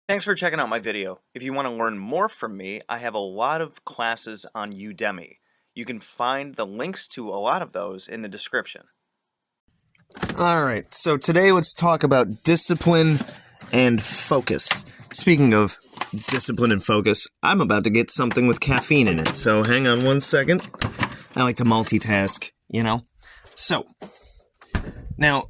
Thanks for checking out my video. If you want to learn more from me, I have a lot of classes on Udemy. You can find the links to a lot of those in the description. Alright, so today let's talk about discipline and focus. Speaking of discipline and focus, I'm about to get something with caffeine in it, so hang on one second. I like to multitask, you know? So, now,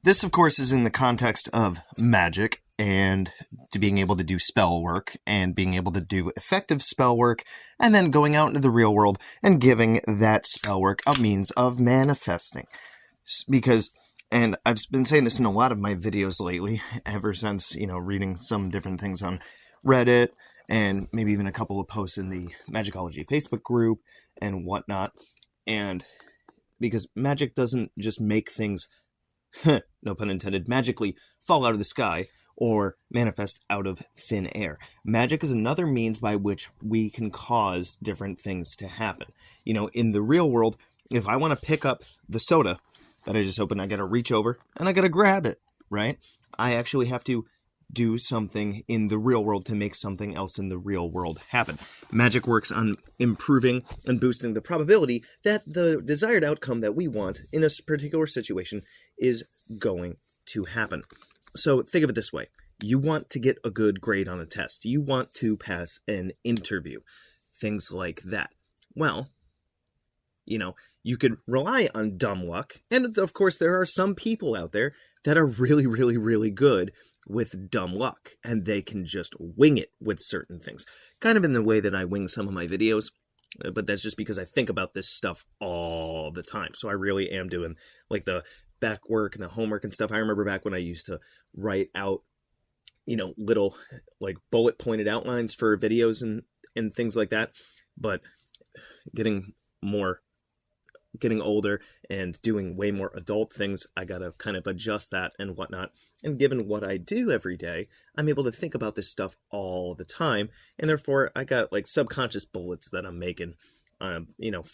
this of course is in the context of magic and to being able to do spell work and being able to do effective spell work and then going out into the real world and giving that spell work a means of manifesting. Because, and I've been saying this in a lot of my videos lately, ever since, reading some different things on Reddit and maybe even a couple of posts in the Magickology Facebook group and whatnot. And because magic doesn't just make things, no pun intended, magically fall out of the sky or manifest out of thin air. Magic is another means by which we can cause different things to happen. In the real world, if I want to pick up the soda that I just opened, I gotta reach over and I gotta grab it, right? I actually have to do something in the real world to make something else in the real world happen. Magic works on improving and boosting the probability that the desired outcome that we want in a particular situation is going to happen. So think of it this way. You want to get a good grade on a test. You want to pass an interview. Things like that. Well, you could rely on dumb luck. And of course, there are some people out there that are really, really, really good with dumb luck. And they can just wing it with certain things. Kind of in the way that I wing some of my videos. But that's just because I think about this stuff all the time. So I really am doing like the back work and the homework and stuff. I remember back when I used to write out, little like bullet pointed outlines for videos and things like that. But getting older and doing way more adult things, I gotta kind of adjust that and whatnot. And given what I do every day, I'm able to think about this stuff all the time. And therefore, I got like subconscious bullets that I'm making,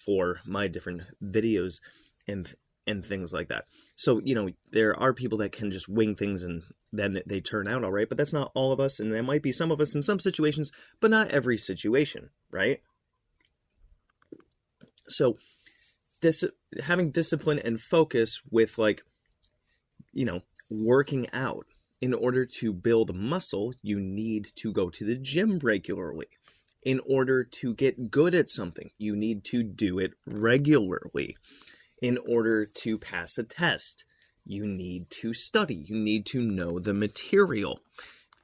for my different videos and things like that. So, there are people that can just wing things and then they turn out all right, but that's not all of us. And there might be some of us in some situations, but not every situation, right? So, having discipline and focus with working out. In order to build muscle, you need to go to the gym regularly. In order to get good at something, you need to do it regularly. In order to pass a test, you need to study. You need to know the material.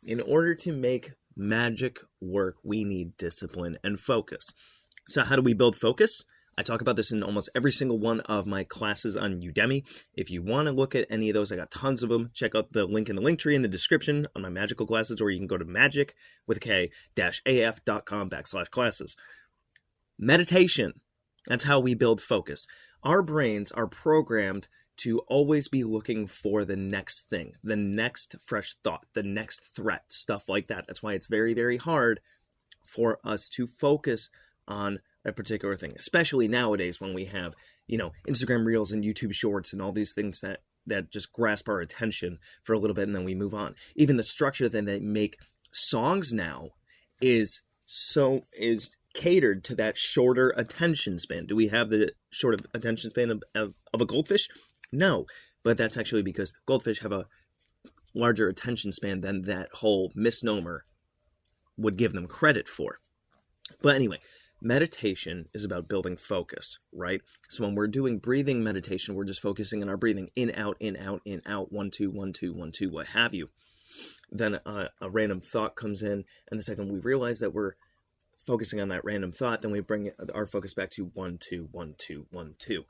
In order to make magic work, we need discipline and focus. So how do we build focus? I talk about this in almost every single one of my classes on Udemy. If you want to look at any of those, I got tons of them. Check out the link in the link tree in the description on my magical classes, or you can go to magick with k-af.com/classes. Meditation. That's how we build focus. Our brains are programmed to always be looking for the next thing, the next fresh thought, the next threat, stuff like that. That's why it's very, very hard for us to focus on a particular thing, especially nowadays when we have, Instagram Reels and YouTube Shorts and all these things that just grasp our attention for a little bit and then we move on. Even the structure that they make songs now is catered to that shorter attention span. Do we have the short attention span of a goldfish? No, but that's actually because goldfish have a larger attention span than that whole misnomer would give them credit for. But anyway, meditation is about building focus, right? So when we're doing breathing meditation, we're just focusing on our breathing in, out, 1, 2, 1, 2, 1, 2, what have you. Then a random thought comes in, and the second we realize that we're focusing on that random thought, then we bring our focus back to 1, 2, 1, 2, 1, 2.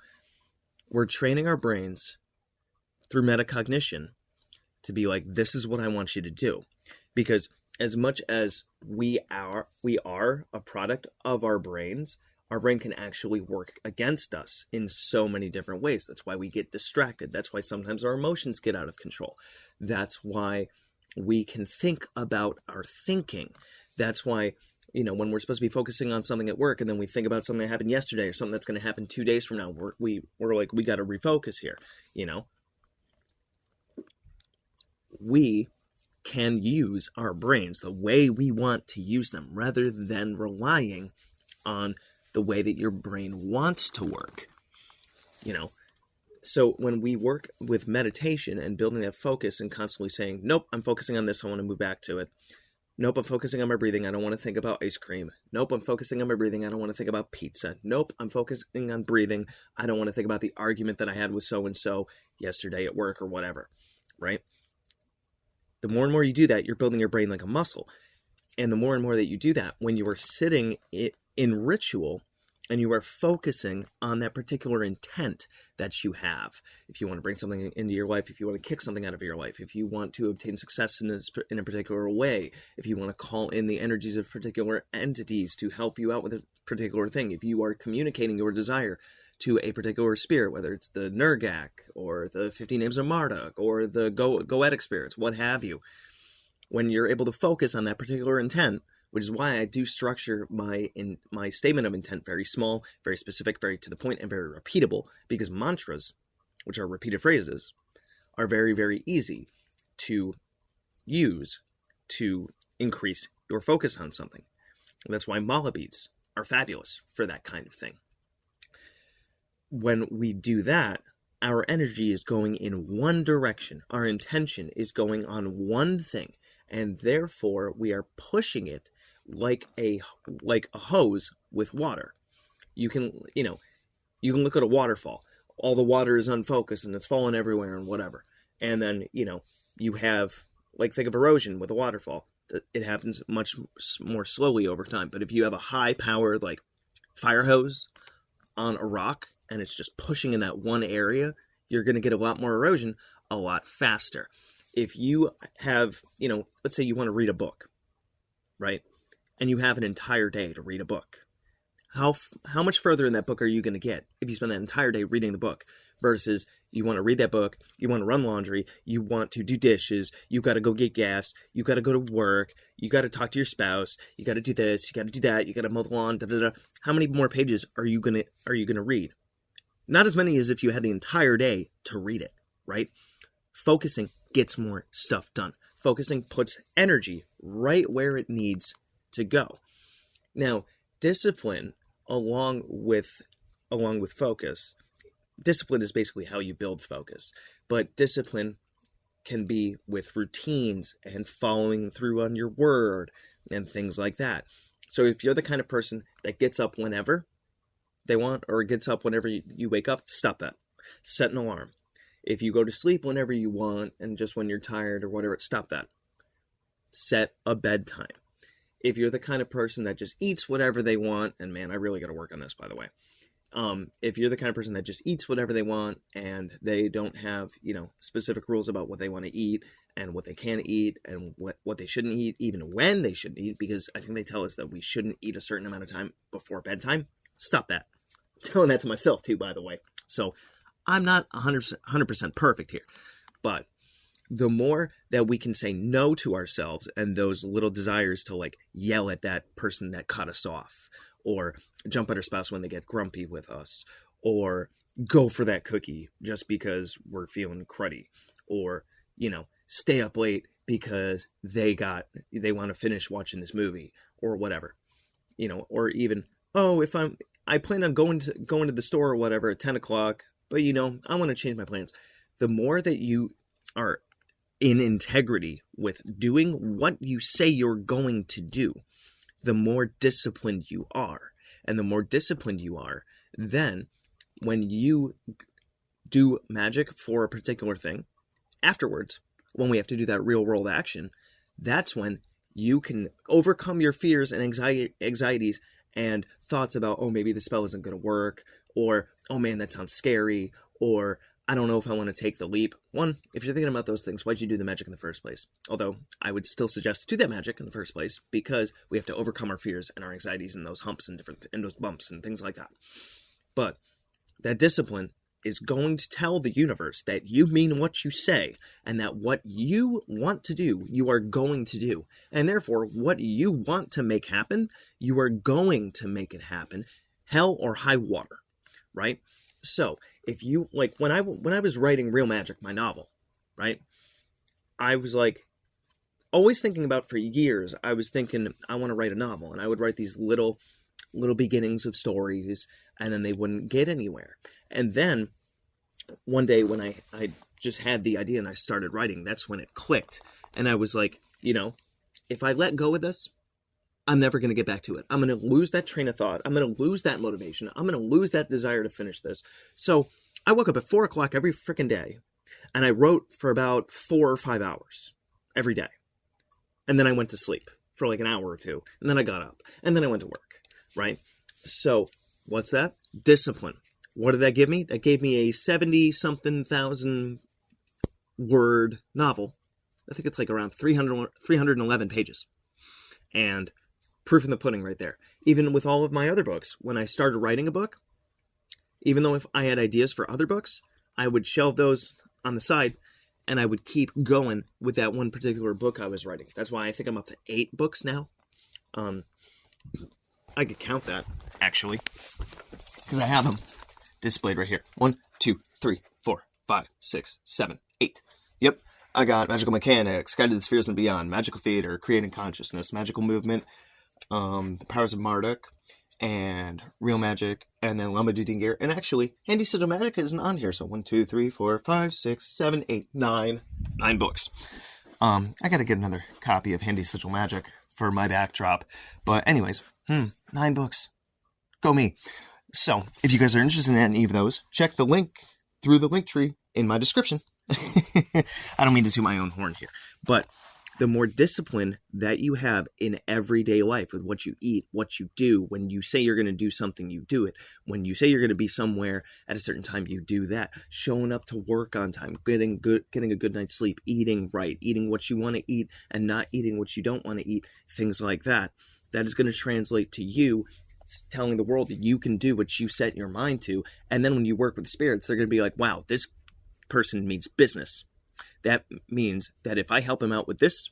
We're training our brains through metacognition to be like, this is what I want you to do. Because as much as we are a product of our brain can actually work against us in so many different ways. That's why we get distracted. That's why sometimes our emotions get out of control. That's why we can think about our thinking. That's why, when we're supposed to be focusing on something at work and then we think about something that happened yesterday or something that's going to happen 2 days from now, we're like, we got to refocus here, We can use our brains the way we want to use them, rather than relying on the way that your brain wants to work. So when we work with meditation and building that focus and constantly saying, nope, I'm focusing on this, I want to move back to it. Nope, I'm focusing on my breathing, I don't want to think about ice cream. Nope, I'm focusing on my breathing, I don't want to think about pizza. Nope, I'm focusing on breathing, I don't want to think about the argument that I had with so-and-so yesterday at work or whatever, right? The more and more you do that, you're building your brain like a muscle. And the more and more that you do that, when you are sitting in ritual and you are focusing on that particular intent that you have, if you want to bring something into your life, if you want to kick something out of your life, if you want to obtain success in a particular way, if you want to call in the energies of particular entities to help you out with a particular thing, if you are communicating your desire to a particular spirit, whether it's the Nergak or the 50 Names of Marduk or the Goetic spirits, what have you, when you're able to focus on that particular intent, which is why I do structure my statement of intent very small, very specific, very to the point, and very repeatable, because mantras, which are repeated phrases, are very, very easy to use to increase your focus on something. And that's why mala beads are fabulous for that kind of thing. When we do that, our energy is going in one direction. Our intention is going on one thing, and therefore we are pushing it like a hose with water. You can look at a waterfall. All the water is unfocused and it's falling everywhere and whatever. And then, you have, think of erosion with a waterfall. It happens much more slowly over time. But if you have a high-powered, fire hose on a rock and it's just pushing in that one area, you're going to get a lot more erosion a lot faster. If you have, let's say you want to read a book, right? And you have an entire day to read a book. How much further in that book are you going to get if you spend that entire day reading the book versus you want to read that book, you want to run laundry, you want to do dishes, you got to go get gas, you got to go to work, you got to talk to your spouse, you got to do this, you got to do that, you got to mow the lawn, da da da. How many more pages are you going to read? Not as many as if you had the entire day to read it, right? Focusing gets more stuff done. Focusing puts energy right where it needs to go. Now, discipline along with focus. Discipline is basically how you build focus, but discipline can be with routines and following through on your word and things like that. So if you're the kind of person that gets up whenever they want or gets up whenever you wake up, stop that. Set an alarm. If you go to sleep whenever you want and just when you're tired or whatever, stop that. Set a bedtime. If you're the kind of person that just eats whatever they want, and man, I really got to work on this, by the way. If you're the kind of person that just eats whatever they want and they don't have, specific rules about what they want to eat and what they can eat and what they shouldn't eat, even when they shouldn't eat, because I think they tell us that we shouldn't eat a certain amount of time before bedtime, stop that. I'm telling that to myself too, by the way. So I'm not 100% perfect here, but the more that we can say no to ourselves and those little desires to yell at that person that cut us off, or jump at our spouse when they get grumpy with us, or go for that cookie just because we're feeling cruddy, or, stay up late because they want to finish watching this movie or whatever, or even, I plan on going to the store or whatever at 10 o'clock, but I want to change my plans. The more that you are in integrity with doing what you say you're going to do, the more disciplined you are. And the more disciplined you are, then when you do magic for a particular thing, afterwards, when we have to do that real world action, that's when you can overcome your fears and anxieties and thoughts about, maybe the spell isn't going to work, or, oh man, that sounds scary, or I don't know if I want to take the leap. One, if you're thinking about those things, why'd you do the magic in the first place? Although I would still suggest to do that magic in the first place because we have to overcome our fears and our anxieties and those humps and those bumps and things like that. But that discipline is going to tell the universe that you mean what you say and that what you want to do, you are going to do. And therefore, what you want to make happen, you are going to make it happen, hell or high water, right? So if you when I was writing Real Magic, my novel, right, I was always thinking about for years. I was thinking I want to write a novel, and I would write these little beginnings of stories, and then they wouldn't get anywhere. And then one day when I just had the idea and I started writing, that's when it clicked. And I was like, if I let go of this, I'm never going to get back to it. I'm going to lose that train of thought. I'm going to lose that motivation. I'm going to lose that desire to finish this. So I woke up at 4 o'clock every freaking day, and I wrote for about 4 or 5 hours every day. And then I went to sleep for like an hour or two. And then I got up. And then I went to work, right? So what's that? Discipline. What did that give me? That gave me a 70-something thousand word novel. I think it's like around 311 pages. And proof in the pudding right there. Even with all of my other books, when I started writing a book, even though if I had ideas for other books, I would shelve those on the side, and I would keep going with that one particular book I was writing. That's why I think I'm up to 8 books now. I could count that, actually, because I have them displayed right here. 1, 2, 3, 4, 5, 6, 7, 8. Yep. I got Magical Mechanics, Guide to the Spheres and Beyond, Magical Theater, Creating Consciousness, Magical Movement, The Powers of Marduk, and Real Magic, and then Lama Gear. And actually, Handy Sigil Magic isn't on here, so 1, 2, 3, 4, 5, 6, 7, 8, 9. 9 books. I gotta get another copy of Handy Sigil Magic for my backdrop. But anyways, 9 books. Go me. So, if you guys are interested in any of those, check the link through the link tree in my description. I don't mean to toot my own horn here, but the more discipline that you have in everyday life with what you eat, what you do, when you say you're going to do something, you do it. When you say you're going to be somewhere at a certain time, you do that. Showing up to work on time, getting a good night's sleep, eating right, eating what you want to eat and not eating what you don't want to eat, things like that. That is going to translate to you telling the world that you can do what you set your mind to. And then when you work with the spirits, they're going to be like, wow, this person means business. That means that if I help them out with this,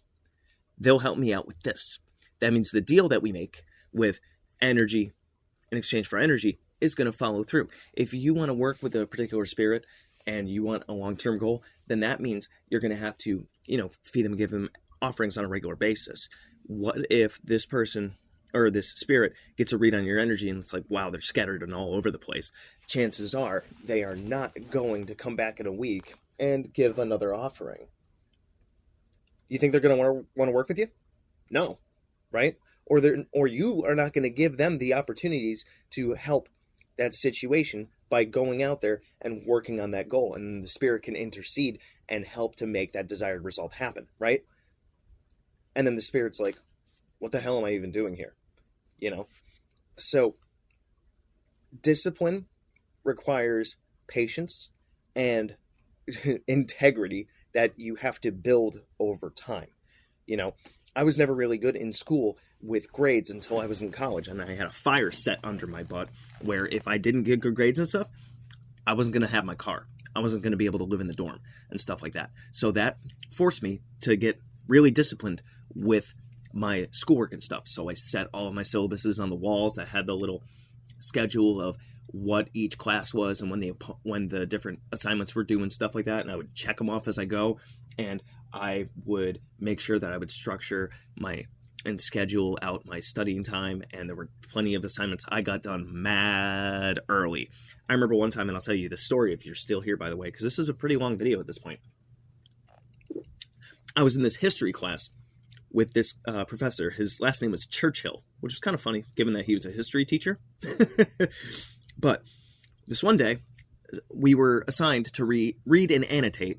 they'll help me out with this. That means the deal that we make with energy in exchange for energy is going to follow through. If you want to work with a particular spirit and you want a long-term goal, then that means you're going to have to, feed them, give them offerings on a regular basis. What if this person or this spirit gets a read on your energy and it's like, wow, they're scattered and all over the place? Chances are they are not going to come back in a week and give another offering. You think they're going to want to work with you? No, right? Or you are not going to give them the opportunities to help that situation by going out there and working on that goal. And the spirit can intercede and help to make that desired result happen, right? And then the spirit's like, what the hell am I even doing here? So discipline requires patience and integrity that you have to build over time. I was never really good in school with grades until I was in college, and I had a fire set under my butt where if I didn't get good grades and stuff, I wasn't going to have my car. I wasn't going to be able to live in the dorm and stuff like that. So that forced me to get really disciplined with my schoolwork and stuff. So I set all of my syllabuses on the walls. I had the little schedule of what each class was and when the different assignments were due and stuff like that, and I would check them off as I go, and I would make sure that I would structure and schedule out my studying time, and there were plenty of assignments I got done mad early. I remember one time, and I'll tell you the story if you're still here, by the way, because this is a pretty long video at this point. I was in this history class with this professor. His last name was Churchill, which was kind of funny given that he was a history teacher. But this one day, we were assigned to read and annotate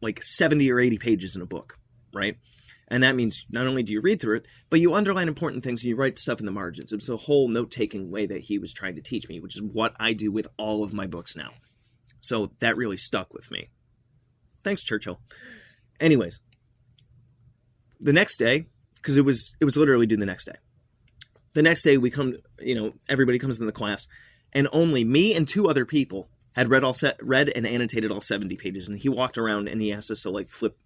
like 70 or 80 pages in a book, right? And that means not only do you read through it, but you underline important things and you write stuff in the margins. It was a whole note-taking way that he was trying to teach me, which is what I do with all of my books now. So that really stuck with me. Thanks, Churchill. Anyways, the next day, because it was literally due the next day. The next day we come, everybody comes into the class, and only me and 2 other people had read and annotated all 70 pages. And he walked around and he asked us to flip,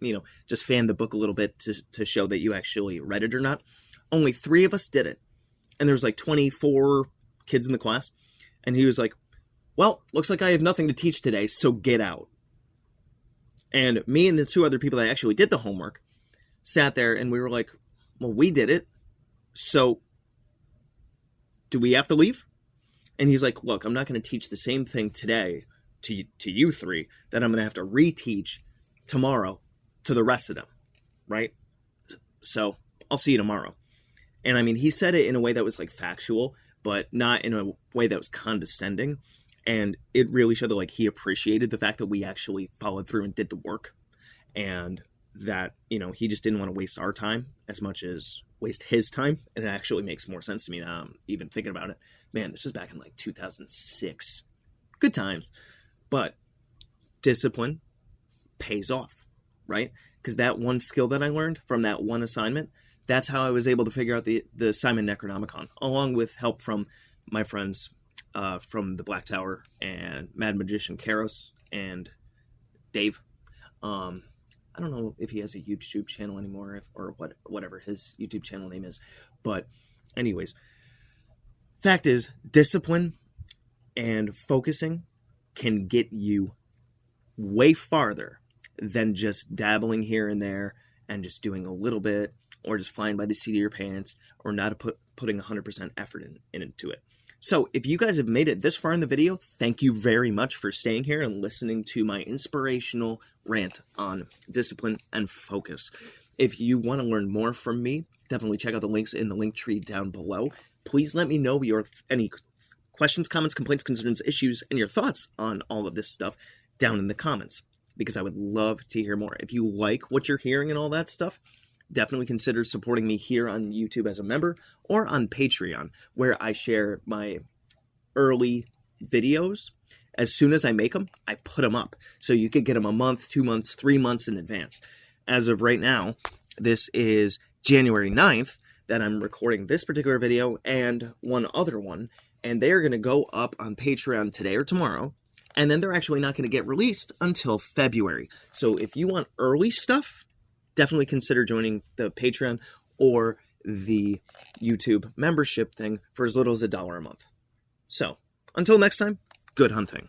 just fan the book a little bit to show that you actually read it or not. Only 3 of us did it. And there was 24 kids in the class. And he was like, well, looks like I have nothing to teach today, so get out. And me and the 2 other people that actually did the homework sat there and we were like, well, we did it. So do we have to leave? And he's like, look, I'm not going to teach the same thing today to you three that I'm going to have to reteach tomorrow to the rest of them, right? So I'll see you tomorrow. And I mean, he said it in a way that was like factual, but not in a way that was condescending. And it really showed that like he appreciated the fact that we actually followed through and did the work, and that, you know, he just didn't want to waste our time as much as waste his time. And it actually makes more sense to me now I'm even thinking about it. Man, this was back in like 2006. Good times. But discipline pays off, right? Because that one skill that I learned from that one assignment, that's how I was able to figure out the Simon Necronomicon, along with help from my friends from the Black Tower and Mad Magician Karos and Dave. I don't know if he has a YouTube channel anymore, or whatever his YouTube channel name is. But anyways, fact is, discipline and focusing can get you way farther than just dabbling here and there and just doing a little bit, or just flying by the seat of your pants, or not putting 100% effort into it. So if you guys have made it this far in the video, thank you very much for staying here and listening to my inspirational rant on discipline and focus. If you want to learn more from me, definitely check out the links in the link tree down below. Please let me know any questions, comments, complaints, concerns, issues, and your thoughts on all of this stuff down in the comments, because I would love to hear more. If you like what you're hearing and all that stuff, definitely consider supporting me here on YouTube as a member, or on Patreon, where I share my early videos. As soon as I make them, I put them up. So you could get them a month, 2 months, 3 months in advance. As of right now, this is January 9th that I'm recording this particular video and one other one, and they're going to go up on Patreon today or tomorrow, and then they're actually not going to get released until February. So if you want early stuff, definitely consider joining the Patreon or the YouTube membership thing for as little as $1 a month. So, until next time, good hunting.